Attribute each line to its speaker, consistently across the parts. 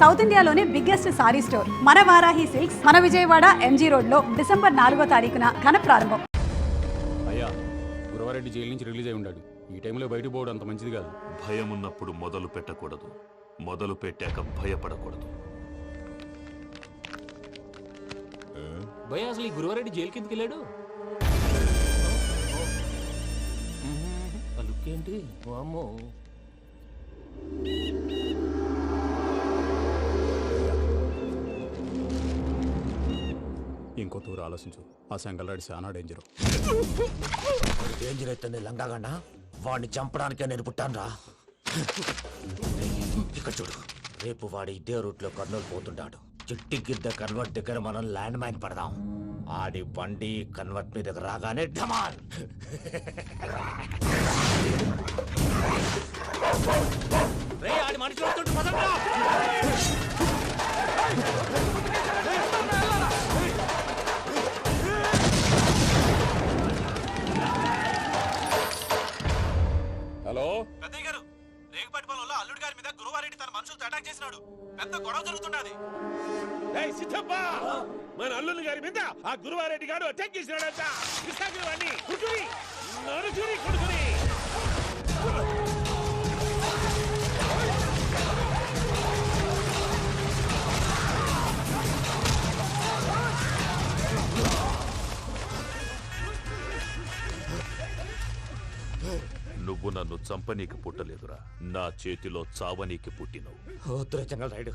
Speaker 1: South ఇండియాలోనే biggest sorry store మన Varahi silks మన విజయవాడ ఎంజీ రోడ్ లో డిసెంబర్ 4వ తారీఖున ఘన ప్రారంభం.
Speaker 2: అయ్యా, గురవారెడ్డి జైలు నుంచి రిలీజ్ అయి ఉన్నాడు. ఈ టైంలో బయటకు పోవడం అంత మంచిది కాదు.
Speaker 3: భయం ఉన్నప్పుడు మొదలు పెట్టకూడదు, మొదలు పెట్టాక భయపడకూడదు.
Speaker 4: భయ అసలు ఈ గురువారెడ్డి జైలు కిందకి వెళ్ళాడు. ఏంటి అమ్మో,
Speaker 2: ఇంకో తూరు ఆలోచించు. ఆ సంగల్లాడి చాలా డేంజర్.
Speaker 5: డేంజర్ అయితే లంగాగండ వాడిని చంపడానికే నేను పుట్టాను రా. ఇక్కడ చూడు, రేపు వాడి ఇదే రూట్ లో కర్నూలు పోతుంటాడు. చిట్టి గిద్ద కన్వర్ట్ దగ్గర మనం ల్యాండ్ మైన్ పడదాం. ఆడి బండి కన్వర్ట్ మీద రాగానే ఢమాల్. ఆడి మనిషి
Speaker 2: హలో
Speaker 6: పెద్దయ్య గారు, రేగుపాటి పొలంలో అల్లుడి గారి మీద గురువారెడ్డి తన మనుషులతో అటాక్ చేసినాడు. పెద్ద గొడవ జరుగుతున్నది.
Speaker 7: మన అల్లుడి గారి మీద ఆ గురువారెడ్డి గారు అటాక్ చేసినాడంట. కొడుకుని
Speaker 3: నువ్వు నన్ను చంపనీకి పుట్టలేదురా, నా చేతిలో చావనీకి పుట్టినవు.
Speaker 5: చెంగల్ రైడు.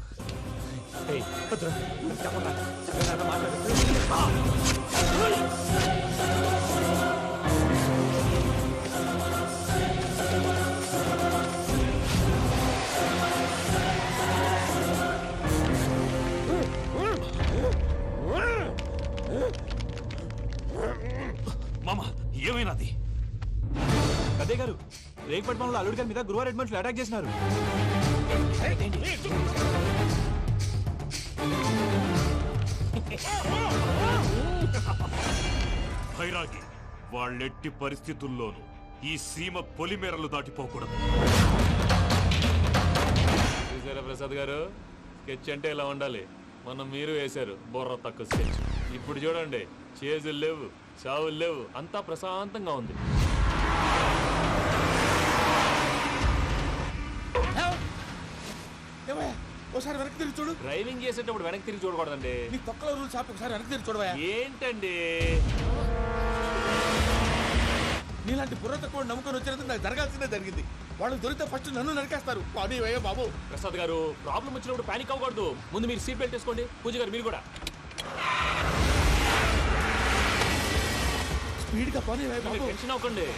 Speaker 3: మామ, ఏమైనాది?
Speaker 6: పెద్దయ్య గారు, రేగుపాటి పొలంలో అల్లుడి గారి మీద గురువారెడ్డి మనుషులు అటాక్ చేసినారు.
Speaker 3: భైరాగి, వాళ్ళెట్టి పరిస్థితుల్లోనూ ఈ సీమ పొలిమేరలు దాటిపోకూడదు.
Speaker 4: చూసారా ప్రసాద్ గారు, స్కెచ్ అంటే ఇలా ఉండాలి. మనం మీరు వేశారు బుర్ర తక్కువ స్కెచ్. ఇప్పుడు చూడండి, చేజులు లేవు, చావులు లేవు, అంతా ప్రశాంతంగా ఉంది.
Speaker 7: ఒకసారి వెనక్కి తిరిగి చూడు.
Speaker 4: డ్రైవింగ్ చేసేటప్పుడు వెనక్కి తిరిగి చూడకూడదండి.
Speaker 7: నీ తొక్కలో రూల్స్ ఆపి ఒకసారి వెనక్కి తిరిగి చూడవా.
Speaker 4: ఏంటండి
Speaker 7: నీలాంటి బుర్ర తక్కువ నమ్ముకొని వచ్చినందుకు నాకు జరగాల్సిందే జరిగింది. వాళ్ళు దొరికితే ఫస్ట్ నన్ను నరికేస్తారు. పానీ వయ్యా బాబు.
Speaker 4: ప్రసాద్ గారు, ప్రాబ్లం వచ్చినప్పుడు పానిక్ అవ్వకూడదు. ముందు మీరు సీట్ బెల్ట్ వేసుకోండి. పూజ గారు మీరు కూడా
Speaker 7: స్పీడ్ గా పానీ వయ్యా బాబు.
Speaker 4: టెన్షన్ అవ్వకండి.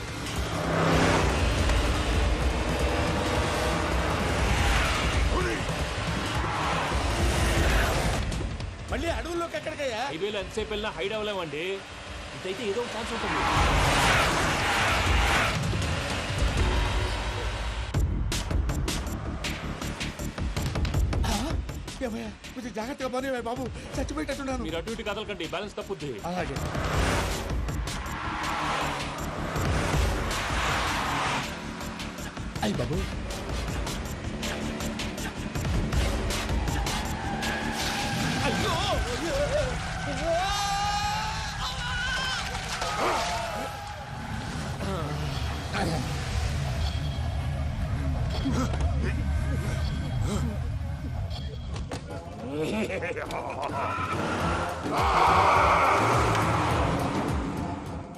Speaker 7: మళ్ళీ అడవుల్లోకి ఎక్కడికయ్యా?
Speaker 4: హైవేలో ఎంతసేపు వెళ్ళినా హైడ్ అవ్వలేమండి. ఇదైతే ఏదో ఒక ఛాన్స్ ఉంటుంది.
Speaker 7: కొంచెం జాగ్రత్తగా పానీ వయ్యా బాబు, చచ్చిపోయేటట్టున్నాను.
Speaker 4: మీరు అటు ఇటు కదలకండి, బ్యాలెన్స్ తప్పుద్ది.
Speaker 7: అలాగే. అయ్యి బాబు,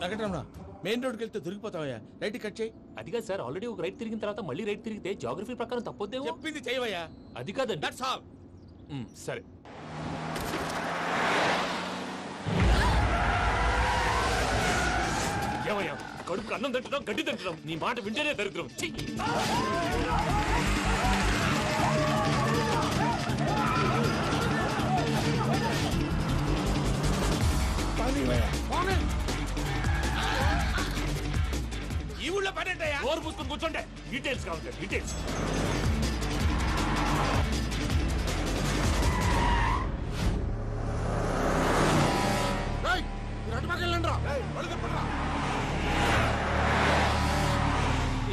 Speaker 7: వెంకటరమణ, మెయిన్ రోడ్కి వెళ్తే దొరికిపోతావయ్యా. రైట్ కట్ చేయి.
Speaker 4: అది కాదు సార్, ఆల్రెడీ ఒక రైట్ తిరిగిన తర్వాత మళ్ళీ రైట్ తిరిగితే జాగ్రఫీ ప్రకారం తప్పొద్దేమో.
Speaker 7: చెప్పింది చేయవయ్యా.
Speaker 4: అది కాదండి.
Speaker 7: That's all.
Speaker 4: సరే. ఏమయ్యా, కడుపుకు అన్నం తింటున్నాం, గడ్డి తింటున్నాం. నీ మాట వింటేనే దరిద్రం.
Speaker 7: ఈ ఊళ్ళో పడేటయ్యా.
Speaker 4: ఓరు పుస్తకం కూర్చోండి. డీటెయిల్స్ కావాలి, డీటెయిల్స్.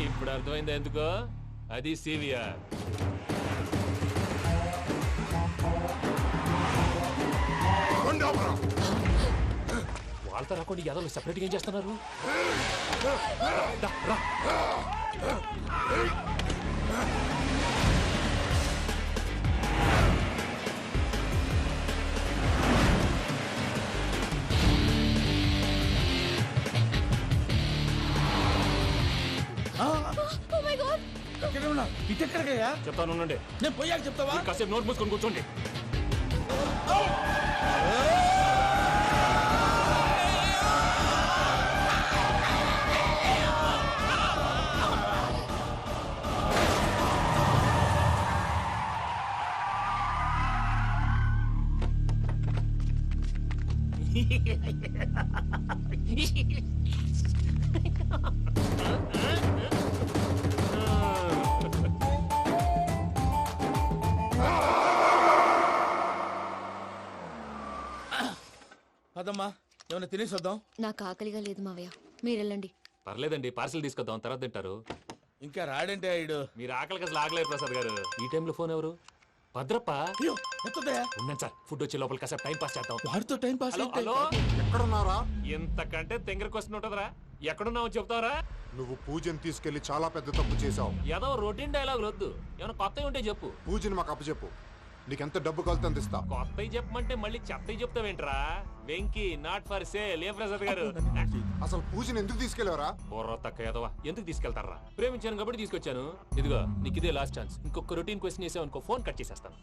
Speaker 4: ఇప్పుడు అర్థమైంది ఎందుకో. అది సివిఆర్. ఇదంతా రాకుండా యాదవులు సెపరేట్గా ఏం చేస్తున్నారు?
Speaker 7: ఎక్కడ ఉన్నా ఇటు ఎక్కడికయ్యా?
Speaker 4: చెప్తాను ఉండండి.
Speaker 7: నేను పోయాక చెప్తావా?
Speaker 4: మీరు కాసేపు నోట్ మూసుకొని కూర్చోండి.
Speaker 7: అదమ్మా ఏమైనా తినేసి వద్దాం.
Speaker 8: నాకు ఆకలిగా లేదు మావయ్య, మీరు వెళ్ళండి.
Speaker 4: పర్లేదండి, పార్సిల్ తీసుకొద్దాం, తర్వాత తింటారు.
Speaker 7: ఇంకా రాడంటే ఆయుడు.
Speaker 4: మీరు ఆకలికి అసలు ఆగలేరు ప్రసాద్ గారు. ఈ టైంలో ఫోన్ ఎవరు? భద్రప్ప.
Speaker 7: అయ్యో ఎత్తదయ్యా.
Speaker 4: ఉన్నాను సార్, ఫుడ్ వచ్చే లోపల కాసేపు టైం పాస్ చేద్దాం.
Speaker 7: వాడితో టైం పాస్
Speaker 4: హలో
Speaker 7: అయితే
Speaker 4: హలో,
Speaker 9: ఎక్కడున్నారా?
Speaker 4: ఇంతకంటే తెంగర క్వశ్చన్ ఉంటుందిరా. ఎక్కడున్నావు చెప్తావరా?
Speaker 9: నువ్వు పూజని తీసుకెళ్లి చాలా పెద్ద తప్పు చేశావు.
Speaker 4: ఏదో రొటీన్ డైలాగ్ వద్దు, ఏమైనా కొత్తవి ఉంటే చెప్పు.
Speaker 9: పూజని మాకు అప్పచెప్పు. నీకెంత డబ్బు కలితే అందిస్తా.
Speaker 4: కొత్తవి చెప్పమంటే మళ్ళీ చెత్తవి చెప్తావేంట్రా? Venky not for sale. ఏ ప్రసాద్ గారు?
Speaker 9: అసలు పూజని ఎందుకు తీసుకెళ్లేవరా?
Speaker 4: బుర్ర తక్క ఏదవా, ఎందుకు తీసుకెళ్తారా? ప్రేమించాను కాబట్టి తీసుకొచ్చాను. ఇదిగో నీకు ఇదే లాస్ట్ ఛాన్స్. ఇంకొక రొటీన్ క్వశ్చన్ చేసావు అనుకో, ఫోన్ కట్ చేసేస్తాను.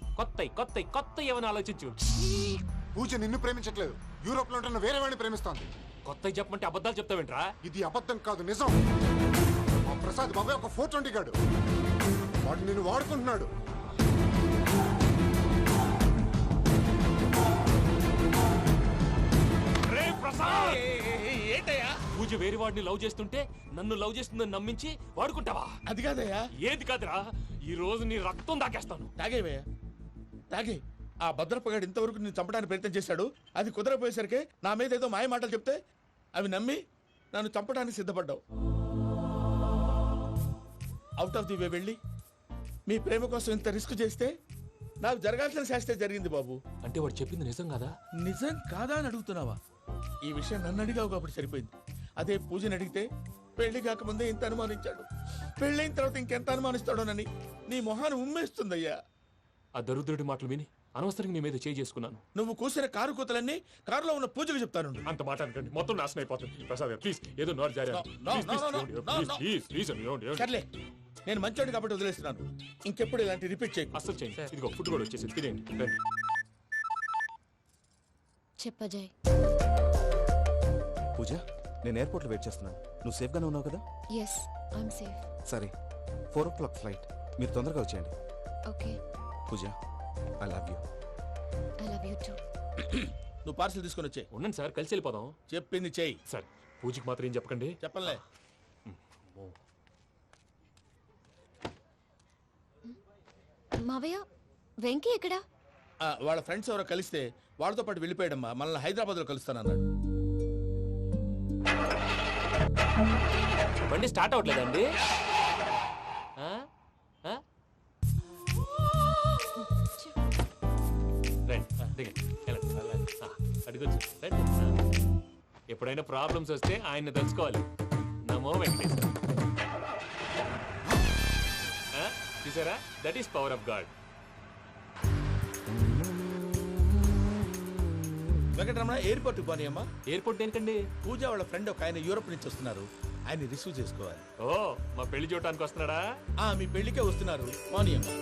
Speaker 4: కొత్త ఏమైనా ఆలోచించు.
Speaker 9: పూజ నిన్ను ప్రేమించట్లేదు, యూరోప్ లో ఉంటున్న వేరే వాడిని ప్రేమిస్తోంది.
Speaker 4: కొత్తవి చెప్పమంటే అబద్ధాలు చెప్తావేంట్రా?
Speaker 9: ఇది అబద్ధం కాదు, నిజం. మా ప్రసాద్ బాబాయ్ ఒక 420 గాడు. వాడు నిన్ను వాడుకుంటున్నాడు.
Speaker 7: ఏంటయ్యా?
Speaker 4: పూజ వేరే వాడిని లవ్ చేస్తుంటే నన్ను లవ్ చేస్తుందని నమ్మించి వాడుకుంటావా?
Speaker 7: అది కాదయ్యా.
Speaker 4: ఏది కాదురా, ఈ రోజు నీ రక్తం దాకేస్తాను.
Speaker 7: తాగేవయ్యా తాగే. ఆ భద్రపగాడు ఇంతవరకు నేను చంపడానికి ప్రయత్నం చేశాడు. అది కుదరపోయేసరికి నా మీద ఏదో మాయ మాటలు చెప్తే అవి నమ్మి నన్ను చంపడానికి సిద్ధపడ్డావు. అవుట్ ఆఫ్ ది వే వెళ్ళి మీ ప్రేమ కోసం ఇంత రిస్క్ చేస్తే నాకు జరగాల్సిన శాస్త్రే జరిగింది బాబు.
Speaker 4: అంటే వాడు చెప్పింది నిజం కదా?
Speaker 7: నిజం కాదా అని అడుగుతున్నావా? ఈ విషయం నన్ను అడిగావు కాబట్టి సరిపోయింది. అదే పూజని అడిగితే పెళ్లి కాకముందే ఇంత అనుమానించాడు, పెళ్ళైన తర్వాత ఇంకెంత అనుమానిస్తాడోనని నీ మొహాన్ని ఉమ్మేస్తుందయ్యా.
Speaker 4: ఆ దరిద్రుడి మాటలు విని అనవసరంగా నీ మీద చేయి చేసుకున్నాను.
Speaker 7: నువ్వు కూసిన కారు కూతలన్నీ కారులో ఉన్న పూజకు చెప్తాను.
Speaker 4: అంత మాట అనకండి, మొత్తం నాశనం అయిపోతుంది. ప్రసాద్ గారు ప్లీజ్, ఏదో నోరు జారీ.
Speaker 7: సర్లే, నేను మంచోడు కాబట్టి వదిలేస్తున్నాను. ఇంకెప్పుడు ఇలాంటి రిపీట్ చేయకు.
Speaker 4: అస్సలు చేయండి. ఇదిగో ఫుడ్ కూడా వచ్చేసి తినేయండి. రండి.
Speaker 8: చెప్పజాయ్.
Speaker 10: పూజ, నేను ఎయిర్పోర్ట్లో వెయిట్ చేస్తున్నాను. నువ్వు సేఫ్గానే ఉన్నావు కదా?
Speaker 8: Yes, I'm safe.
Speaker 10: సరే, 4 o'clock ఫ్లైట్. మీరు తొందరగా వచ్చేయండి.
Speaker 8: Okay.
Speaker 10: Pooja, I love you.
Speaker 8: I love you too.
Speaker 7: నువ్వు పార్సల్ తీసుకొని వచ్చే.
Speaker 4: ఉండండి సార్, కలిసి వెళ్ళిపోదాం.
Speaker 7: చెప్పింది చెయ్యి.
Speaker 4: సార్, పూజకి మాత్రం ఏం చెప్పకండి.
Speaker 7: చెప్పలే.
Speaker 8: మావయ్య, వెంకీ ఎక్కడా?
Speaker 7: వాళ్ళ ఫ్రెండ్స్ ఎవరో కలిస్తే వాళ్ళతో పాటు వెళ్ళిపోయాడమ్మా. మనల్ని హైదరాబాద్ లో కలుస్తానన్నాడు.
Speaker 4: బండి స్టార్ట్ అవ్వట్లేదండి. అడిగొచ్చు. ఎప్పుడైనా ప్రాబ్లమ్స్ వస్తే ఆయన్ని తెలుసుకోవాలి. నమో వెంకటేశ్వర. చూసారా, that is power of God.
Speaker 7: Venkataramana, airport పోనీ అమ్మా.
Speaker 4: ఎయిర్పోర్ట్ దేనికండి?
Speaker 7: పూజ వాళ్ళ ఫ్రెండ్ ఒక ఆయన యూరోప్ నుంచి వస్తున్నారు, ఆయన రిసీవ్ చేసుకోవాలి.
Speaker 4: ఓ, మా పెళ్లి చూడటానికి వస్తున్నాడా?
Speaker 7: మీ పెళ్లికే వస్తున్నారు, పోనీ అమ్మా.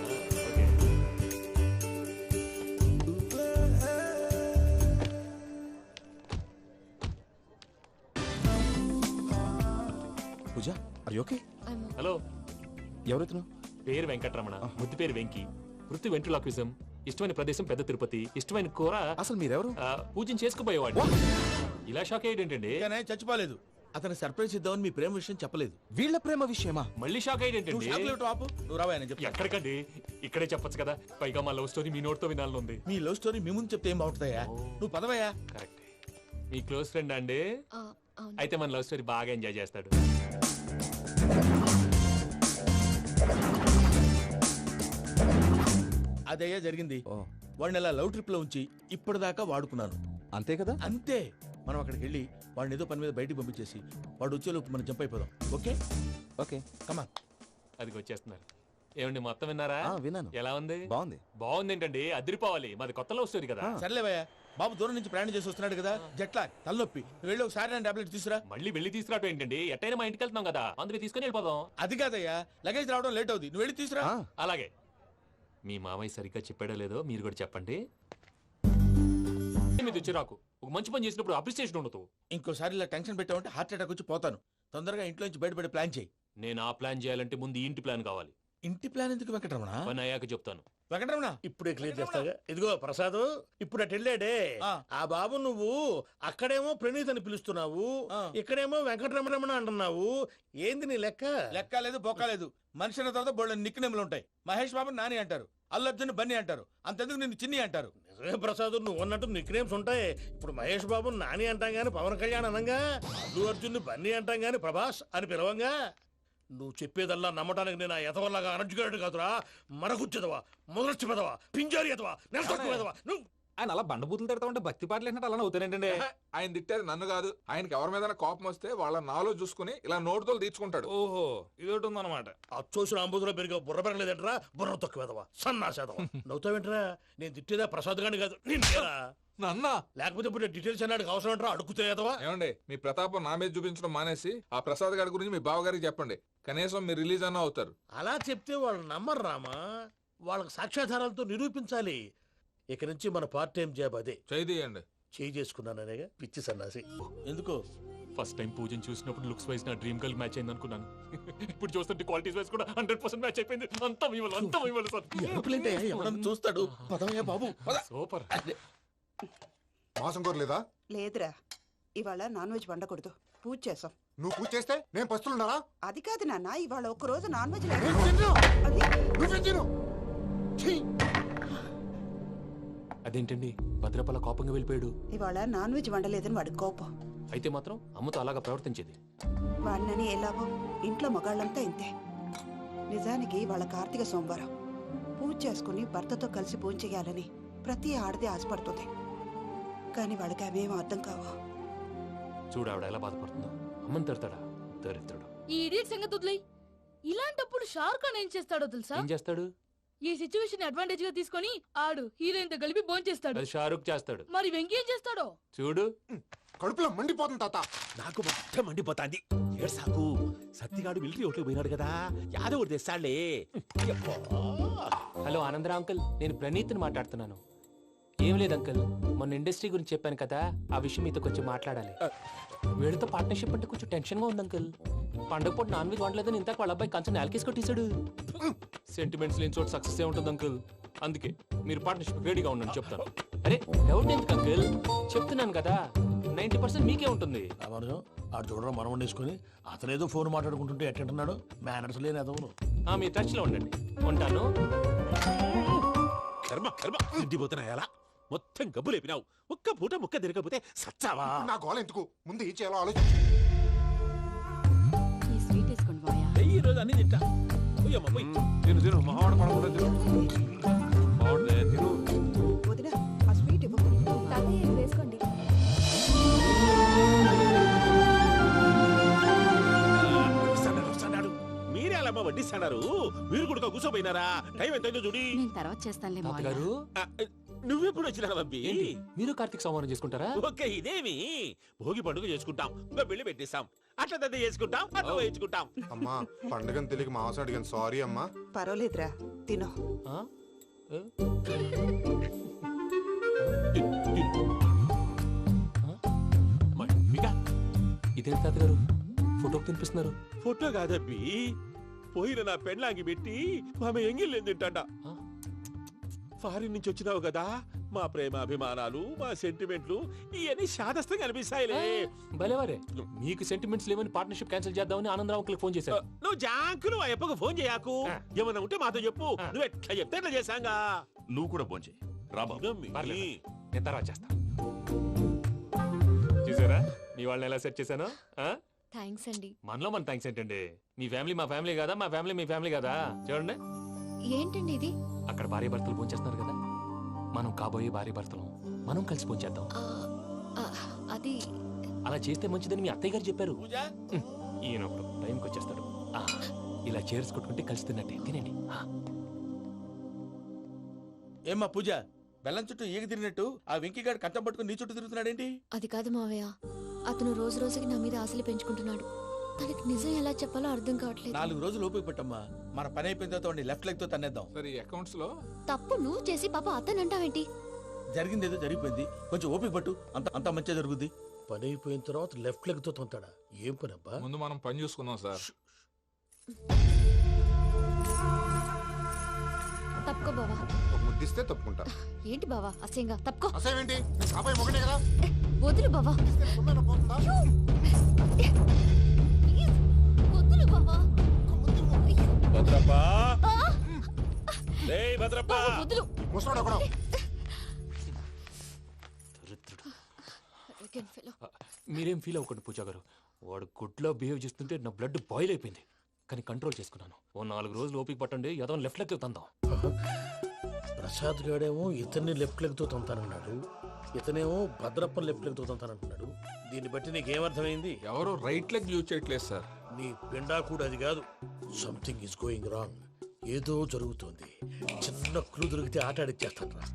Speaker 4: Okay.
Speaker 10: Pooja, are you okay?
Speaker 4: Hello,
Speaker 10: ఎవరెత్తును?
Speaker 4: పేరు వెంకటరమణ, ముద్దు పేరు వెంకి, వృత్తి వెంట్రులాక్విజం, ఇష్టమైన ప్రదేశం పెద్ద తిరుపతి, ఇష్టమైన కూర.
Speaker 10: అసలు మీరెవరు?
Speaker 4: పూజను చేసుకుపోయేవాడు. ఇలా షాక్ అయ్యేటండి.
Speaker 7: కానీ చచ్చిపోలేదు. అతను సర్ప్రైజ్ ఇద్దామని మీ ప్రేమ విషయం చెప్పలేదు.
Speaker 10: వీళ్ళ ప్రేమ విషయమా?
Speaker 4: మళ్ళీ షాక్ అయ్యేటండి.
Speaker 7: నువ్వు రావా అని చెప్పి.
Speaker 4: ఎక్కడికండి, ఇక్కడే చెప్పొచ్చు కదా. పైగా మా లవ్ స్టోరీ మీ నోట్తో వినాలని ఉంది.
Speaker 7: మీ లవ్ స్టోరీ మీ ముందు చెప్తే ఏం బాగుంటుందయ్యా? నువ్వు పదవయ్యా.
Speaker 4: కరెక్ట్. మీ క్లోజ్ ఫ్రెండ్ అండి? అయితే మన లవ్ స్టోరీ బాగా ఎంజాయ్ చేస్తాడు.
Speaker 7: అదయ్యా జరిగింది. వాడిని అలా లవ్ ట్రిప్ లో ఉంచి ఇప్పటిదాకా వాడుకున్నాను.
Speaker 10: అంతే కదా?
Speaker 7: అంతే. మనం అక్కడికి వెళ్ళి వాడిని ఏదో పని మీద బయటికి పంపించేసి వాడు వచ్చేలోపు మనం జంప్ అయిపోదాం. ఓకే
Speaker 10: ఓకే
Speaker 7: కమా.
Speaker 4: అదికి వచ్చేస్తున్నారు. ఏమండి మొత్తం విన్నారా?
Speaker 10: విన్నాను.
Speaker 4: ఎలా ఉంది?
Speaker 10: బాగుంది.
Speaker 4: బాగుంది ఏంటండి, అదిరిపోవాలి. మాది కొత్త లవ్ స్టోరీ కదా.
Speaker 7: సర్లేవయ్యా, బాబు దూరం నుంచి ప్రయాణం చేసి వస్తున్నాడు కదా, జట్లా తలనొప్పి. నువ్వు వెళ్ళి ఒకసారి టాబ్లెట్ తీసురా.
Speaker 4: మళ్ళీ వెళ్ళి తీసుకురావటం ఏంటండి? ఎట్టైనా మా ఇంటికి వెళ్తున్నాం కదా, అందుకే తీసుకొని వెళ్ళిపోదాం.
Speaker 7: అది కాదయ్యా, లగేజ్ రావడం లేట్ అవుతుంది, నువ్వు వెళ్ళి తీసురా.
Speaker 4: అలాగే. మీ మామయ్య సరిగ్గా చెప్పాడో లేదో మీరు కూడా చెప్పండి. మీద చిరాకు, ఒక మంచి పని చేసినప్పుడు అప్రిసియేషన్ ఉండదు.
Speaker 7: ఇంకోసారి ఇలా టెన్షన్ పెట్టామంటే హార్ట్ అటాక్ వచ్చి పోతాను. తొందరగా ఇంట్లో నుంచి బయటపడే ప్లాన్ చేయి.
Speaker 4: నేను ఆ ప్లాన్ చేయాలంటే ముందు ఈ ఇంటి ప్లాన్ కావాలి.
Speaker 7: ఇంటి ప్లాన్ ఎందుకు వెంకటరమణ?
Speaker 4: పని అయ్యాక చెప్తాను.
Speaker 7: వెంకటరమణ
Speaker 11: ఇప్పుడే క్లియర్ చేస్తాగా. ఇదిగో ప్రసాద్, ఇప్పుడు అటు వెళ్ళాడే ఆ బాబు, నువ్వు అక్కడేమో ప్రణీత్ అని పిలుస్తున్నావు, ఇక్కడేమో వెంకటరమణ అంటున్నావు. ఏంది నీ లెక్క?
Speaker 7: లెక్క లేదు, బొక్క లేదు. మనిషి అన్న తర్వాత బోళ్ళ నిక్నెములు ఉంటాయి. మహేష్ బాబు నాని అంటారు, అల్లు అర్జున్ బన్నీ అంటారు, అంతెందుకు నిన్ను చిన్ని అంటారు.
Speaker 11: నిజమే ప్రసాద్, నువ్వు అన్నట్టు నిక్నేమ్స్ ఉంటాయి. ఇప్పుడు మహేష్ బాబు నాని అంటాం గాని పవన్ కళ్యాణ్ అనంగా, అల్లు అర్జున్ బన్నీ అంటాం గాని ప్రభాస్ అని పిలవంగా. నువ్వు చెప్పేదల్లా నమ్మటానికి నేను ఎతవల్లాగా అనర్జుకేటెడ్ కాదురా. మరగుచ్చదవా, మొదలచ్చి పెదవా, పింజారి ఎదవా, నెలసొక్కుదవా నువ్వు.
Speaker 12: ఆయన అలా బండబూతులు తిడతా ఉంటే భక్తి పాటలు ఏంటంటే అలా అవుతానంటే.
Speaker 13: ఆయన తిట్టేది నన్ను కాదు, ఆయనకి ఎవరి మీద కోపం వస్తే వాళ్ళ నాలో చూసుకుని ఇలా నోటుతో తీర్చుకుంటాడు.
Speaker 12: ఓహో, ఇదొకటి ఉందన్నమాట.
Speaker 11: అచ్చోసిన అంబుధులో పెరిగే బుర్ర పెరగలేదంటరా, బుర్ర తొక్కువేదవా, సన్నాసేదవా. నవ్వుతావేంట్రా? నేను తిట్టేదా ప్రసాద్ గాని కాదు,
Speaker 13: నన్నా.
Speaker 11: లేకపోతే ఇప్పుడు డీటెయిల్స్ అన్నాడు అవసరం అంటారా, అడుగుతాయేదవా.
Speaker 13: ఏమండి, మీ ప్రతాపం నా మీద చూపించడం మానేసి ఆ ప్రసాద్ గారి గురించి మీ బావగారికి చెప్పండి. కనీసం మీరు రిలీజ్ అన్న అవుతారు.
Speaker 11: అలా చెప్తే వాళ్ళు నమ్మరు రామా, వాళ్ళకి సాక్ష్యాధారాలతో నిరూపించాలి. ఇక నుంచి మన పార్ట్ టైం జాబ్ అదే.
Speaker 13: చేయండి.
Speaker 11: చేయి చేసుకున్నాననేగా పిచ్చి సన్నాసి.
Speaker 7: ఎందుకో
Speaker 4: ఫస్ట్ టైం పూజను చూసినప్పుడు లుక్స్ వైజ్ నా డ్రీమ్ గర్ల్ మ్యాచ్ అయింది అనుకున్నాను. ఇప్పుడు చూస్తుంటే క్వాలిటీస్ వైజ్ కూడా 100% మ్యాచ్ అయిపోయింది. అంతా మీ వల్ల, అంతా మీ వల్ల సార్.
Speaker 7: ఎవడన్నా చూస్తాడు. పదవయ్యా బాబు,
Speaker 4: సూపర్.
Speaker 9: మాసం కోరలేదా?
Speaker 14: లేదురా, ఇవాళ నాన్ వెజ్ వండకూడదు, పూజ చేసాం.
Speaker 9: నువ్వు పూజ చేస్తే నేను పస్తులున్నారా?
Speaker 14: అది కాదు నాన్న, ఇవాళ ఒక్క రోజు నాన్ వెజ్
Speaker 4: అదేంటండి భద్రపల కోపంగా వెళ్ళిపోయాడు?
Speaker 14: ఇవాళ నాన్ వెజ్ వండలేదని వాడి కోపం.
Speaker 4: అయితే మాత్రం అమ్మతో అలాగా ప్రవర్తించేది.
Speaker 14: వాడినని ఎలాగో ఇంట్లో మగాళ్ళంతా ఇంతే. నిజానికి వాళ్ళ కార్తీక సోమవారం పూజ చేసుకుని భర్తతో కలిసి పూజ చేయాలని ప్రతి ఆడది ఆశపడుతుంది. కానీ వాళ్ళకి అవేం అర్థం కావు.
Speaker 4: చూడు ఆవిడ ఎలా బాధపడుతుందో. అమ్మని తిడతాడా? దరిద్రుడు.
Speaker 15: ఈ ఇడియట్ సంగతి వదిలేయ్. ఇలాంటప్పుడు షారుఖ్ ఖాన్ ఏం చేస్తాడో తెలుసా?
Speaker 4: ఏం చేస్తాడు?
Speaker 15: ఈ సిచ్యువేషన్ అడ్వాంటేజ్ గా తీసుకొని ఆడు హీరోయిన్ తో కలిపి బోన్ చేస్తాడు.
Speaker 4: అది షారుఖ్ చేస్తాడు.
Speaker 15: మరి వెంకీ ఏం చేస్తాడో
Speaker 4: చూడు.
Speaker 9: కడుపులో మండిపోతుంది తాత.
Speaker 5: నాకు మొత్తం మండిపోతాంది. ఏడ్సాకు, సత్తిగాడు మిలిటరీ ఓట్లు పోయినాడు కదా, యాదవ్ తెస్తాడులే.
Speaker 4: హలో ఆనందరా అంకుల్, నేను ప్రణీత్ని మాట్లాడుతున్నాను. ఏం లేదు అంకుల్, మొన్న ఇండస్ట్రీ గురించి చెప్పాను కదా, ఆ విషయం మీతో కొంచెం మాట్లాడాలి. వీళ్ళతో పార్ట్నర్షిప్ అంటే కొంచెం టెన్షన్ గా ఉంది అంకుల్. పండగ పూట నాన్ వెజ్ వండలేదని ఇంతకు వాళ్ళ అబ్బాయి కంచెం నేలకేసి కొట్టేశాడు. సెంటిమెంట్స్ లేని చోట సక్సెస్ ఏ ఉంటుంది అంకుల్. అందుకే మీరు పార్ట్నర్షిప్ రెడీగా ఉండండి చెప్తాను. అరే డౌట్ ఎందుకు అంకుల్, చెప్తున్నాను కదా, 90% మీకే ఉంటుంది.
Speaker 11: ఆడు చూడడం మనం వండేసుకొని అతనేదో ఫోన్ మాట్లాడుకుంటుంటే ఎట్టంటున్నాడు, మేనర్స్ లేని అదవును.
Speaker 4: మీ టచ్ లో ఉండండి. ఉంటాను.
Speaker 5: కర్మ కర్మ, తిండిపోతున్నాయలా మొత్తం గబ్బు లేపినావు. ఒక్క పూట ముక్క తిరగకపోతే సచ్చావా?
Speaker 9: నా గోల ఎందుకు, ముందు ఈ చేయాలో ఆలోచించు.
Speaker 15: ఈ స్వీట్ వేసుకోండి బాయా.
Speaker 5: ఈ రోజు అన్ని తింటా.
Speaker 13: తిను తిను, మహావాడ పడకుండా తిను. బాగుండే తిను.
Speaker 14: వదిన, ఆ స్వీట్ ఇవ్వు.
Speaker 15: వేసుకోండి.
Speaker 5: మీరే అలా వడ్డిస్తాడారు, మీరు కూడా కూర్చోపోయినారా? టైం ఎంతైందో చూడి.
Speaker 15: నేను తర్వాత చేస్తానులే
Speaker 4: తాతగారు.
Speaker 5: నువ్వెప్పుడు వచ్చినా అబ్బి?
Speaker 4: మీరు కార్తీక్ సంహారం చేసుకుంటారా?
Speaker 5: ఓకే, ఇదేమి భోగి పండుగ చేసుకుంటాం, ఇంకా పెళ్లి పెట్టేస్తాం, అట్లా దద్ద చేసుకుంటాం, అట్లా వేయించుకుంటాం.
Speaker 9: అమ్మా, పండుగని తెలియక మాంసం అడిగాను, సారీ అమ్మా.
Speaker 14: పర్వాలేదురా, తినో.
Speaker 4: ఇదేంటి తాతగారు ఫోటోకి తినిపిస్తున్నారు?
Speaker 5: ఫోటో కాదబ్బి, పోయిన నా పెళ్ళాంగి పెట్టి ఆమె ఎంగిల్లేం తింటాడ. ఫారిన్ నుంచి వచ్చినావు కదా, మా ప్రేమ అభిమానాలు, మా సెంటిమెంట్లు ఇవన్నీ శాదస్తంగా అనిపిస్తాయిలే.
Speaker 4: భలేవారే, మీకు సెంటిమెంట్స్ లేవని పార్ట్నర్షిప్ క్యాన్సిల్ చేద్దామని ఆనందరావు అంకుల్ ఫోన్ చేశారు.
Speaker 5: నువ్వు జాంకులు ఆ ఎప్పకు ఫోన్ చేయకు, ఏమన్నా ఉంటే మాతో చెప్పు. నువ్వు ఎట్లా చెప్తే ఎట్లా చేశాంగా.
Speaker 3: నువ్వు కూడా ఫోన్ చేయి రాబా.
Speaker 4: నేను తర్వాత చేస్తా. చూసారా మీ వాళ్ళని ఎలా సెట్ చేశాను?
Speaker 8: థ్యాంక్స్ అండి.
Speaker 4: మనలో మన థ్యాంక్స్ ఏంటండి, మీ ఫ్యామిలీ మా ఫ్యామిలీ కదా, మా ఫ్యామిలీ మీ ఫ్యామిలీ కదా. చూడండి,
Speaker 8: ఏంటండి ఇది?
Speaker 4: అక్కడ భార్య భర్తలు భోంచేస్తున్నారు కదా, మనం కాబోయే భార్య భర్తలు మనం కలిసి భోంచేద్దాం.
Speaker 8: అది
Speaker 4: అలా చేస్తే మంచిదని మీ అత్తయ్య గారు చెప్పారు.
Speaker 7: పూజ
Speaker 4: ఈయన ఒకడు టైంకి వచ్చేస్తాడు. ఇలా చేర్స్ కొట్టుకుంటే కలిసి తిన్నట్టే తినండి.
Speaker 7: ఏమ్మా పూజ, బెల్లం చుట్టూ ఈగ తిరిగినట్టు ఆ వెంకీగాడు కంచం పట్టుకుని నీ చుట్టూ తిరుగుతున్నాడేంటి?
Speaker 8: అది కాదు మావయ్య, అతను రోజు రోజుకి నా మీద ఆశలు పెంచుకుంటున్నాడు. తనకి నిజం ఎలా చెప్పాలో అర్థం కావట్లేదు.
Speaker 7: 4 రోజులు ఓపిక పట్టమ్మా, మన పని అయిపోయిన తర్వాత లెఫ్ట్ లెగ్ తో తన్నేద్దాం.
Speaker 13: సరే అకౌంట్స్ లో
Speaker 8: తప్పు నువ్వు చేసి పాప అతను అంటావేంటి?
Speaker 7: జరిగింది ఏదో జరిగిపోయింది, కొంచెం ఓపిక పట్టు, అంత మంచిగా జరుగుద్ది.
Speaker 11: పని అయిపోయిన తర్వాత లెఫ్ట్ లెగ్ తో తొంతాడా? ఏం పని అబ్బా?
Speaker 13: ముందు మనం పని చూసుకుందాం సార్.
Speaker 8: తప్పుకో బావా.
Speaker 9: ఒక ముద్దిస్తే తప్పుకుంటా.
Speaker 8: ఏంటి బావా అసహ్యంగా? తప్పుకో.
Speaker 9: అసేమేంటి? కాబోయే మొగనే కదా.
Speaker 8: వదులు బావా.
Speaker 9: పుల్లన పోతుందా?
Speaker 8: వదులు బావా.
Speaker 5: భద్రప్పా డేయ్ భద్రప్పా
Speaker 8: వదులు.
Speaker 9: ముసలోడు ఒకడు.
Speaker 4: మీరేం ఫీల్ అవ్వకండి పూజా గారు. వాడు గుడ్లో బిహేవ్ చేస్తుంటే నా బ్లడ్ బాయిల్ అయిపోయింది. కానీ కంట్రోల్ చేసుకున్నాను. ఓ 4 రోజులు ఓపిక పట్టండి, ఏదో లెఫ్ట్ లెక్క తందాం.
Speaker 11: ప్రసాద్ గాడేమో ఇతన్ని లెఫ్ట్ లెగ్ తో తొంతానన్నాడు, ఇతనేమో భద్రప్పని లెఫ్ట్ లెగ్ తో తొంతానంటున్నాడు. దీన్ని బట్టి నీకేమర్థమైంది?
Speaker 13: ఎవరు రైట్ లెగ్ యూజ్ చేయట్లేదు సార్.
Speaker 11: నీ పిండా కూడా అది కాదు. Something is going wrong. ఏదో జరుగుతోంది. చిన్న క్లూ దొరికితే ఆట ఆడిచ్చేస్తాను రా.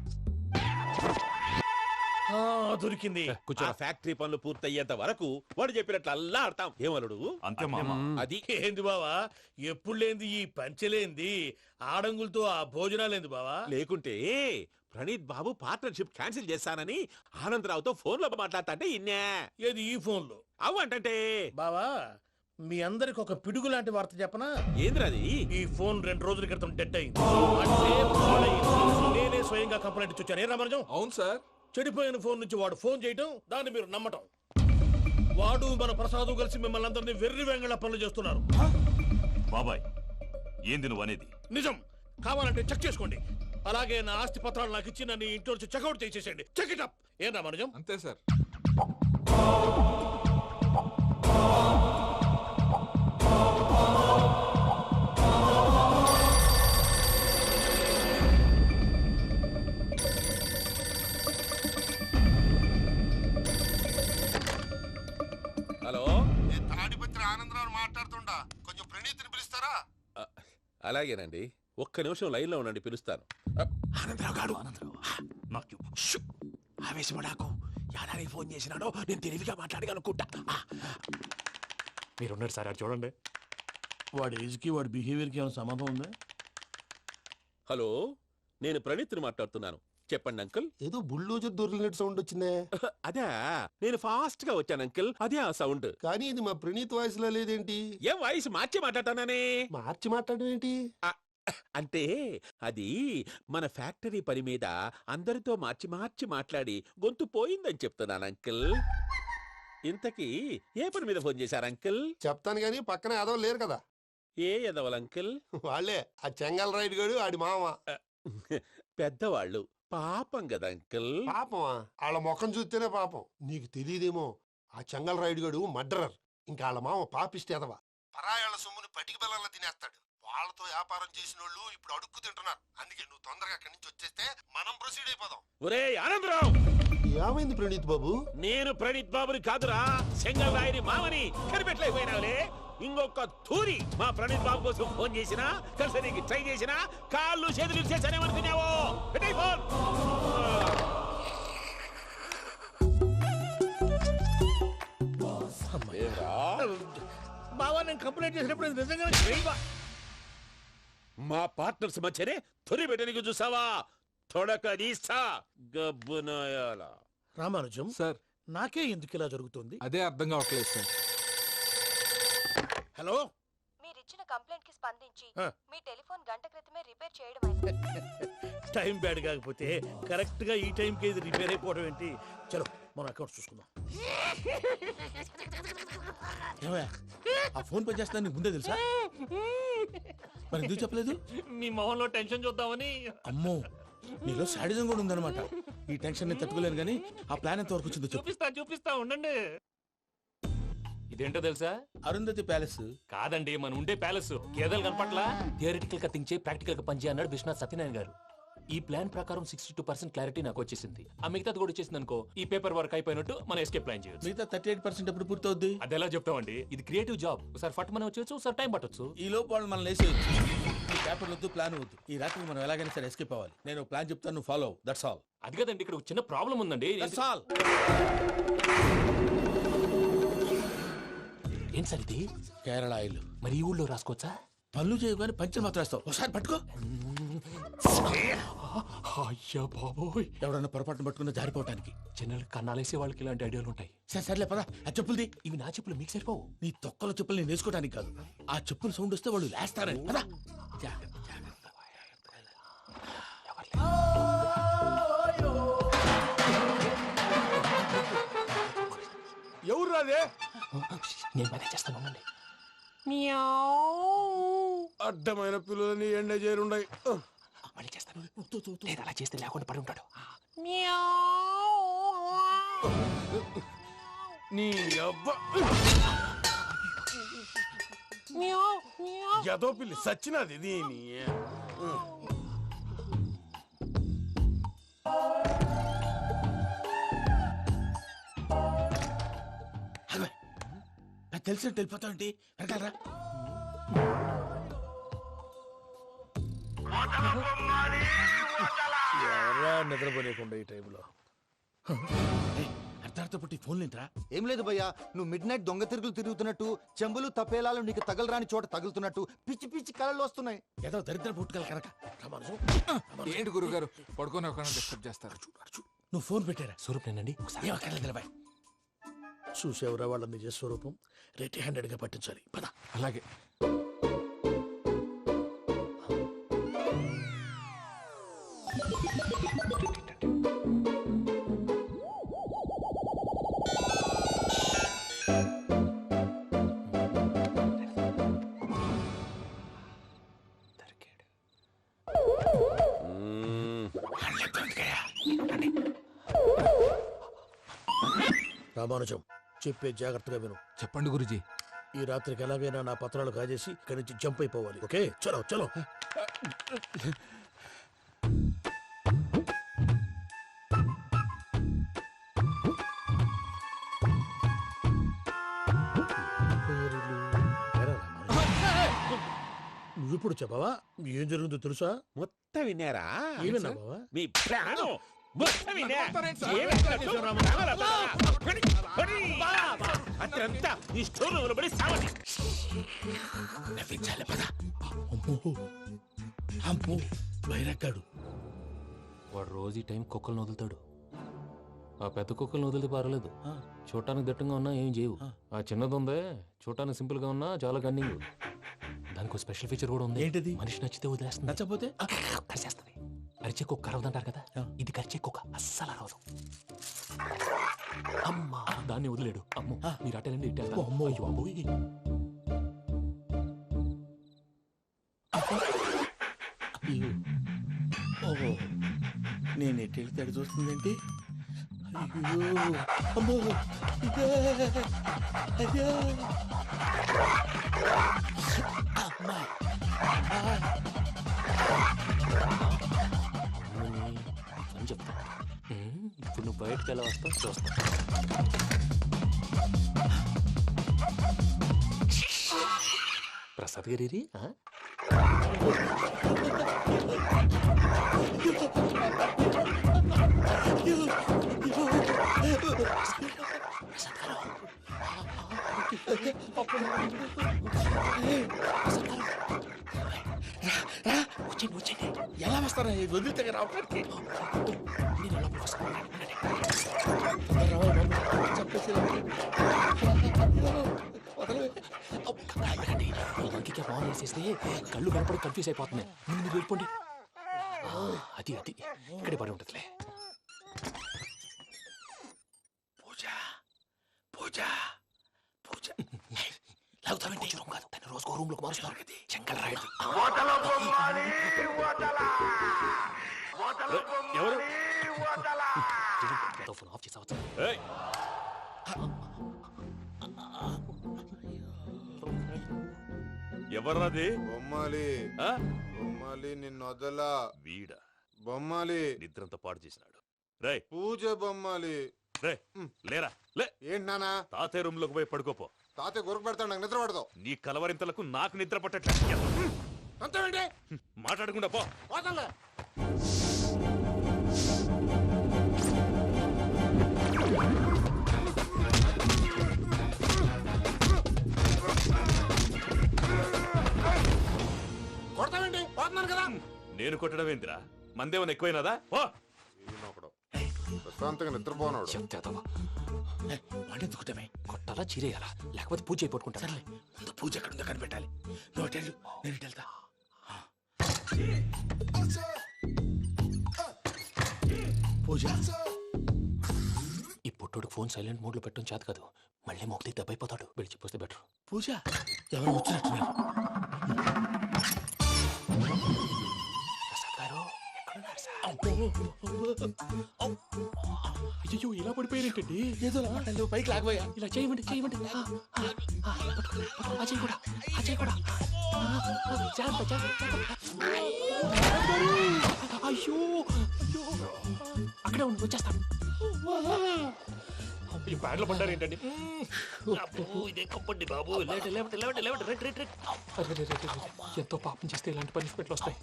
Speaker 11: దొరికింది.
Speaker 5: ఆ ఫ్యాక్టరీ పనులు పూర్తయ్యేంత వరకు వాడు చెప్పినట్లు అల్లా ఆడతాం. ఏమలుడు
Speaker 3: అంతే మామ.
Speaker 5: అది
Speaker 11: ఏంది బావా, ఎప్పుడు లేంది ఈ పంచలేంది, ఆడంగులతో ఆ భోజనాలేంది బావా?
Speaker 5: లేకుంటే ప్రణీత్ బాబు పార్ట్నర్షిప్ క్యాన్సిల్ చేస్తానని ఆనందరావుతో ఫోన్ లో మాట్లాడతా అంటే ఇన్నే.
Speaker 11: ఏది ఈ ఫోన్ లో?
Speaker 5: అవ్వంటే
Speaker 11: బావా, మీ అందరికి ఒక పిడుగు లాంటి వార్త చెప్పనా?
Speaker 5: ఏంద్రది?
Speaker 11: ఈ ఫోన్ 2 రోజుల క్రితం డెడ్ అయింది. అంటే పాడైంది. నేనే స్వయంగా కంప్లైంట్ ఇచ్చి వచ్చాను. ఏ రామరాజం?
Speaker 13: అవును సార్.
Speaker 11: చెడిపోయిన ఫోన్ నుంచి వాడు ఫోన్ చేయటం, దాన్ని మీరు నమ్మటం. వాడు మన ప్రసాదు కలిసి మిమ్మల్ని అందరినీ వెర్రి వెంగళ పనులు చేస్తున్నారు.
Speaker 3: బాబాయ్ ఏంది నువ్వు అనేది?
Speaker 11: నిజం. కావాలంటే చెక్ చేసుకోండి. అలాగే నా ఆస్తి పత్రాలు నాకు ఇచ్చి నన్ను ఇంట్లో నుంచి చెక్అౌట్ చేసేసండి. Check it up. ఏం రామరాజం?
Speaker 13: అంతే సార్.
Speaker 5: హలో,
Speaker 9: నేను తాడిపత్రి ఆనందరావు మాట్లాడుతుండా, కొంచెం ప్రణీతిని పిలుస్తారా?
Speaker 5: అలాగేనండి. ఒక్క నిమిషం లైన్ లో ఉండండి, పిలుస్తాను.
Speaker 6: ఆనందరావు గాడు ఆవేశపడాకు. యాదారి ఫోన్ చేసినాడో నేను తెలివిగా మాట్లాడగలనుకుంటా.
Speaker 4: మీరున్నారు సార్, అది చూడండి.
Speaker 11: వాడి ఏజ్కి వాడి బిహేవియర్కి ఏమైనా సంబంధం ఉందా?
Speaker 5: హలో, నేను ప్రణీత్ని మాట్లాడుతున్నాను. చెప్పండి అంకుల్.
Speaker 9: ఏదో బుల్డోజర్ దొరికినట్టు సౌండ్ వచ్చిందే.
Speaker 5: అదే, నేను ఫాస్ట్ గా వచ్చాను అంకుల్. అదే ఆ సౌండ్.
Speaker 9: కానీ ఇది మా ప్రణీత్ వాయిస్ లో లేదేంటి?
Speaker 5: ఏ వాయిస్ మార్చి మాట్లాడతాననే?
Speaker 9: మార్చి మాట్లాడడం ఏంటి?
Speaker 5: అంటే అది మన ఫ్యాక్టరీ పని మీద అందరితో మార్చి మార్చి మాట్లాడి గొంతు పోయిందని చెప్తున్నాను అంకుల్. ఇంతకీ ఏ పని మీద ఫోన్ చేశారు అంకుల్?
Speaker 9: చెప్తాను గానీ పక్కన ఏదో లేరు కదా.
Speaker 5: ఏ ఎదవలు అంకుల్?
Speaker 9: వాళ్ళే ఆ చెంగల్ రైడ్ గడు ఆడి మామ.
Speaker 5: పెద్దవాళ్ళు. పాపం కదా అంకుల్.
Speaker 9: పాపమా? వాళ్ళ ముఖం చూస్తేనే పాపం. నీకు తెలియదేమో, ఆ చెంగల్ రైడ్ గడు మర్డరర్. ఇంకా వాళ్ళ మామ పాపిష్టి ఎదవ. పరాయాళ్ళ సొమ్ముని పటికి బెల్లంలో తినేస్తాడు. వాళ్ళతో వ్యాపారం చేసిన వాళ్ళు ఇప్పుడు అడుక్కు తింటున్నారు. అందుకే నువ్వు తొందరగా అక్కడి నుంచి వచ్చేస్తే మనం ప్రొసీడ్ అయిపోదాం.
Speaker 5: ఒరే ఆనందరావు!
Speaker 9: ఏమైంది ప్రణీత్ బాబు?
Speaker 5: నేను ప్రణీత్ బాబుని కాదురా, సెంగల్ రాయని మామని. కనిపెట్టలేకపోయినావులే. ఇంకొక తూరి మా ప్రణీత్ బాబు కోసం ఫోన్ చేసినా, కలిసి నీకు ట్రై చేసినా కాళ్ళు చేతులు చేశానేమనుకున్నావో. పెట్టేయ్ ఫోన్.
Speaker 11: బావా, నేను కంప్లైంట్ చేసినప్పుడు నిజంగా
Speaker 5: మా పార్ట్నర్స్ మధ్యనే తొలి పెట్టడానికి చూసావా? తొడక నీస్తా గబ్బునాయాల.
Speaker 11: రామానుజం
Speaker 13: సార్,
Speaker 11: నాకే ఎందుకు ఇలా జరుగుతుంది?
Speaker 13: అదే అర్థం కావట్లేదు సార్.
Speaker 11: హలో,
Speaker 16: మీరిచ్చిన కంప్లైంట్ కి స్పందించి మీ టెలిఫోన్ గంట క్రితమే రిపేర్ చేయడం
Speaker 11: టైం బ్యాడ్ కాకపోతే కరెక్ట్ గా ఈ టైంకి ఇది రిపేర్ అయిపోవడం ఏంటి? చలో మన అకౌంట్ చూసుకుందాం.
Speaker 7: ఆ ఫోన్ పని చేస్తా నీకు ముందే తెలుసా? మరి ఎందుకు చెప్పలేదు?
Speaker 4: మీ మొహంలో టెన్షన్ చూద్దామని.
Speaker 7: అమ్మో, నీలో శాడిజం కూడా ఉందన్నమాట. ఈ టెన్షన్ నేను తట్టుకోలేను కానీ ఆ ప్లాన్ ఎంత వరకు వచ్చిందో
Speaker 4: చూపిస్తా ఉండండి. ఇదేంటో తెలుసా?
Speaker 7: అరుంధతి ప్యాలెస్
Speaker 4: కాదండి, మన ఉండే ప్యాలెస్. గేదెలు కనపట్లా? థియరిటికల్ గా థింక్ చేయి, ప్రాక్టికల్ గా పనిచేయ అన్నాడు విశ్వనాథ్ సత్యనారాయణ గారు. ఈ ప్లాన్ ప్రకారం 62% క్లారిటీ నాకు వచ్చేసింది. ఆ మిగతాది కూడా వచ్చేసింది అనుకో, ఈ పేపర్ వర్క్ అయిపోయినట్టు మనం ఎస్కేప్ ప్లాన్ చేయొచ్చు.
Speaker 7: మిగతా 38% ఎప్పుడు పూర్తవుద్ది?
Speaker 4: అది ఎలా చెప్తామండి, ఇది క్రియేటివ్ జాబ్. ఒకసారి ఫట్ మనం వచ్చేచ్చు, ఒకసారి టైం పట్టొచ్చు.
Speaker 7: ఈ లోపు వాళ్ళు మనం లేసేయచ్చు. ఈ పేపర్ వద్దు, ప్లాన్ వద్దు. ఈ రాత్రికి మనం ఎలాగైనా సరే ఎస్కేప్ అవ్వాలి. నేను ప్లాన్ చెప్తాను, నువ్వు ఫాలో. That's all.
Speaker 4: అది కదండి, ఇక్కడ ఒక చిన్న ప్రాబ్లం ఉందండి.
Speaker 7: That's all.
Speaker 4: ఏం సార్ ఇది?
Speaker 7: కేరళ ఆయిల్.
Speaker 4: మరి ఈ ఊళ్ళో రాసుకోవచ్చా?
Speaker 7: పనులు చేయగానే పంచర్ మాత్రం వేస్తావు. ఒకసారి పట్టుకో.
Speaker 4: అయ్యా బాబోయ్,
Speaker 7: ఎవడన్నా పొరపాటున పట్టుకున్న జారిపోవటానికి.
Speaker 4: జనరల్ కన్నాలేసే వాళ్ళకి ఇలాంటి ఐడియాలు ఉంటాయి.
Speaker 7: సర్లే పదా. ఆ చెప్పులది.
Speaker 4: ఇవి నా చెప్పులు, మీకు సరిపోవు.
Speaker 7: నీ తొక్కల చెప్పులు నేను వేసుకోవడానికి కాదు, ఆ చెప్పులు సౌండ్ వస్తే వాళ్ళు లేస్తారని. పదా.
Speaker 5: ఎవరు రాదే?
Speaker 4: నేను మేనేజ్ చేస్తాను.
Speaker 5: అడ్డమైన పిల్లలని ఎండ చేరుండయి.
Speaker 4: మళ్ళీ చేస్తాను. లేదు, అలా చేస్తే లేకుండా పడి ఉంటాడు.
Speaker 5: నీ అబ్బా ఎదో పిల్లి సచ్చినది దీని.
Speaker 7: తెలిసినట్టు వెళ్ళిపోతావంటి. వెనకాలరా.
Speaker 5: ఎవరా నిద్రపోలేకుండా ఈ టైంలో?
Speaker 7: అర్ధార్థ పుట్టి ఫోన్ లేంట్రా?
Speaker 17: ఏం లేదు భయ్యా, నువ్వు మిడ్ నైట్ దొంగ తిరుగులు తిరుగుతున్నట్టు, చెంబులు తపేలాలు నీకు తగలరాని చోట తగులుతున్నట్టు పిచ్చి పిచ్చి కళలు వస్తున్నాయి.
Speaker 7: ఏదో దరిద్ర పుట్టుకల కనుక.
Speaker 13: ఏంటి గురుగారు పడుకొని ఒక డిస్టర్బ్ చేస్తారు?
Speaker 7: నువ్వు ఫోన్ పెట్టారా?
Speaker 4: స్వరూపేనండి.
Speaker 7: చూసేవరా వాళ్ళ నిజ స్వరూపం. రెట్టి హ్యాండెడ్ గా పట్టించాలి. పద.
Speaker 13: అలాగే.
Speaker 7: రామానుజం, చెప్పే జాగ్రత్తగా విను.
Speaker 13: చెప్పండి గురుజీ.
Speaker 7: ఈ రాత్రికి ఎలాగైనా నా పత్రాలు కాజేసి ఇక్కడి నుంచి జంప్ అయిపోవాలి. ఓకే, చలో చలో. నువ్విప్పుడు చెప్పవా ఏం జరుగుతుందో తెలుసా?
Speaker 5: మొత్తం విన్నారా?
Speaker 7: ఏమన్నా బావా?
Speaker 5: మీ ప్లాను మొత్తం విన్నా. అత్రంతా ఈ స్టోర్ రూమ్ లో పడి సావండి.
Speaker 7: నవ్వించాలి. పద. అమ్మో బైరక్కాడు.
Speaker 4: వాడు రోజు ఈ టైం కుక్కలను వదులుతాడు. ఆ పెద్ద కుక్కలను వదిలితే పర్లేదు, చూడటానికి దట్టంగా ఉన్నా ఏం చేయవు. ఆ చిన్నది ఉందే, చూడటానికి సింపుల్ గా ఉన్నా చాలా గన్నింగ్. దానికి ఒక స్పెషల్ ఫీచర్ కూడా ఉంది.
Speaker 7: ఏంటిది?
Speaker 4: మనిషి నచ్చితే వదిలేస్తుంది,
Speaker 7: నచ్చపోతే
Speaker 4: కరిచేస్తుంది. అరిచే కుక్క అరవదంటారు కదా, ఇది కరిచే కుక్క అస్సలు అరవదు. అమ్మా, దాన్ని వదిలేడు. అమ్మో, మీరు అటెండి ఇటు.
Speaker 7: అమ్మో
Speaker 4: బాబోయ్.
Speaker 7: ఓహో, నేను ఎటు వెళ్తే అటు చూస్తుందేంటి? అయ్యో అమ్మో, అయ్యో అమ్మా.
Speaker 4: అని చెప్తా. ఇప్పుడు నువ్వు బయటకు ఎలా వస్తావు చూస్తా. ప్రసాద్ గారి
Speaker 7: ఎలా వస్తారా? వదిలితే రావడానికి
Speaker 4: ఫోన్ వేసేస్తే కళ్ళు కనపడి కన్ఫ్యూజ్ అయిపోతున్నాయి. మీరు వెళ్ళిపోండి. అది అది ఇక్కడే పడి ఉంటుందిలే.
Speaker 7: పూజ పూజ పూజ లాగుతామంటే రూమ్ కాదు, తను రోజుకో రూమ్ లోకి మారుస్తున్నారు కదా. చెంగల్ రాయడు.
Speaker 5: ఎవరు?
Speaker 4: ఫోన్ ఆఫ్ చేసావచ్చు.
Speaker 5: ఎవర్రాది?
Speaker 18: బొమ్మాలి బొమ్మాలి నిన్ను వదలా.
Speaker 5: వీడా?
Speaker 18: బొమ్మాలి
Speaker 3: నిద్రంతా పాడు చేసినాడు. రే
Speaker 18: పూజ బొమ్మాలి.
Speaker 3: రే లేరా లే.
Speaker 18: ఏంటి నానా?
Speaker 3: తాతయ్య రూమ్ లోకి పోయి పడుకోపో.
Speaker 18: తాతయ్య గురకు పెడతాడు, నాకు నిద్ర పడతావు.
Speaker 3: నీ కలవరింతలకు నాకు నిద్ర పట్టట్లేదు.
Speaker 18: అంతేంటి?
Speaker 3: మాట్లాడకుండా పో.
Speaker 18: పోతాలే. కొడతావేంటి? పోతున్నాను కదా.
Speaker 3: నేను కొట్టడం ఏంటిరా? మందేమన్నా ఎక్కువైనదా? ఓ
Speaker 18: ప్రశాంతంగా నిద్రపోనాడు.
Speaker 4: వాడెందుకుంటామే కొట్టాలా చీరేయాలా లేకపోతే పూజ అయిపోట్టుకుంటా. సర్లే ముందు పూజ ఎక్కడ ఉందో కనిపెట్టాలి. నువ్వు వెళ్ళు, నేను ఇటు వెళ్తా. పూజ ఈ పుట్టుడు ఫోన్ సైలెంట్ మోడ్ లో పెట్టడం చేత కాదు. మళ్ళీ మొక్కి దెబ్బైపోతాడు. వెళ్ళి చెప్పొస్తే బెటర్. పూజ ఎవరు వచ్చినట్టున్నారు. అయ్యో ఇలా పడిపోయినట్టండి. ఏదో పైకి లాగబోయా. ఇలా చేయమండి చేయమండి. అజయ్ కూడా అజయ్ కూడా. అయ్యో అయ్యో అక్కడే ఉండి వచ్చేస్తాను. ఈ బ్యాగ్లో పడ్డారు ఏంటండి? ఇదే కప్పండి బాబు. ఎంతో పాపం చేస్తే ఇలాంటి పనిష్మెంట్లు వస్తాయి.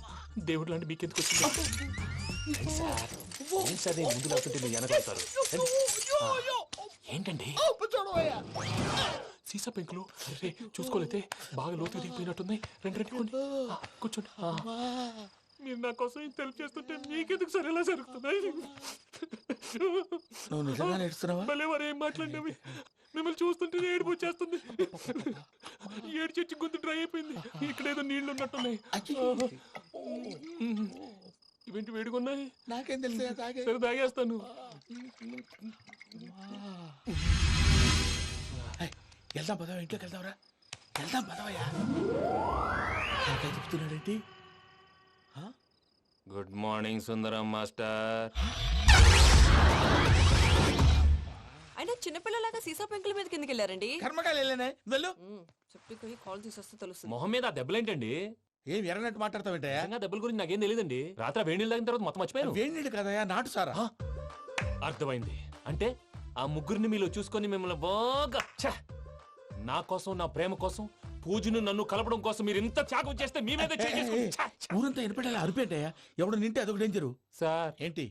Speaker 4: దేవుడు లాంటి మీకెందుకు వచ్చింది? సార్ ముందు లేకుంటే మీరు వెనకాడతారు. ఏంటండి సీసా పెంకులు? అరే చూసుకోలేతే బాగా లోతు దిగిపోయినట్టున్నాయి. రెండు రెండు కూర్చోండి. మీరు నా కోసం ఇంత హెల్ప్ చేస్తుంటే మీకెందుకు సరే ఎలా జరుగుతున్నాయి?
Speaker 7: నువ్వు నిజంగా నేర్చుతున్నావా?
Speaker 4: మళ్ళీ వారు ఏం మాట్లాడినవి మిమ్మల్ని చూస్తుంటే ఏడుపు వచ్చేస్తుంది. ఏడు చెట్టు గొంతు డ్రై అయిపోయింది. ఇక్కడ ఏదో నీళ్లు ఉన్నట్టున్నాయి. ఇవేంటి వేడుకున్నాయి?
Speaker 7: నాకేం తెలుసు.
Speaker 4: సరే తాగేస్తాను.
Speaker 7: వెళ్దాం పదవా, ఇంట్లోకి వెళ్దాంరా. వెళ్దాం పదవయ్యా. నాకై చెప్తున్నాడేంటి?
Speaker 4: గుడ్ మార్నింగ్ సుందరం మాస్టర్.
Speaker 19: అయినా చిన్నపిల్లలాగా సీసా పెంకుల మీద కిందకి వెళ్ళారండి.
Speaker 7: కర్మకాయలు వెళ్ళానే. వెళ్ళు.
Speaker 19: చెప్పి కాల్ తీసేస్తే తెలుస్తుంది.
Speaker 4: మొహం మీద ఆ దెబ్బలేంటండి?
Speaker 7: ఏం ఎర్రనట్టు మాట్లాడతావేంటయ్యా?
Speaker 4: దెబ్బల గురించి నాకేం తెలియదండి. రాత్రి వేడి నీళ్ళు తాగిన తర్వాత మొత్తం మర్చిపోయాను.
Speaker 7: వేడి నీళ్ళు కదయ్యా, నాటు సారా.
Speaker 4: అర్థమైంది. అంటే ఆ ముగ్గురిని మీలో చూసుకొని మిమ్మల్ని బాగా నా కోసం నా ప్రేమ కోసం పూజను నన్ను కలపడం కోసం మీరు ఇంత త్యాగం చేస్తే మీ మీద
Speaker 7: ఊరంతా ఎనపడేలా అరిపేంటయ్యా. ఎవడు నింటే అదొక డేంజరు.
Speaker 4: సార్
Speaker 7: ఏంటి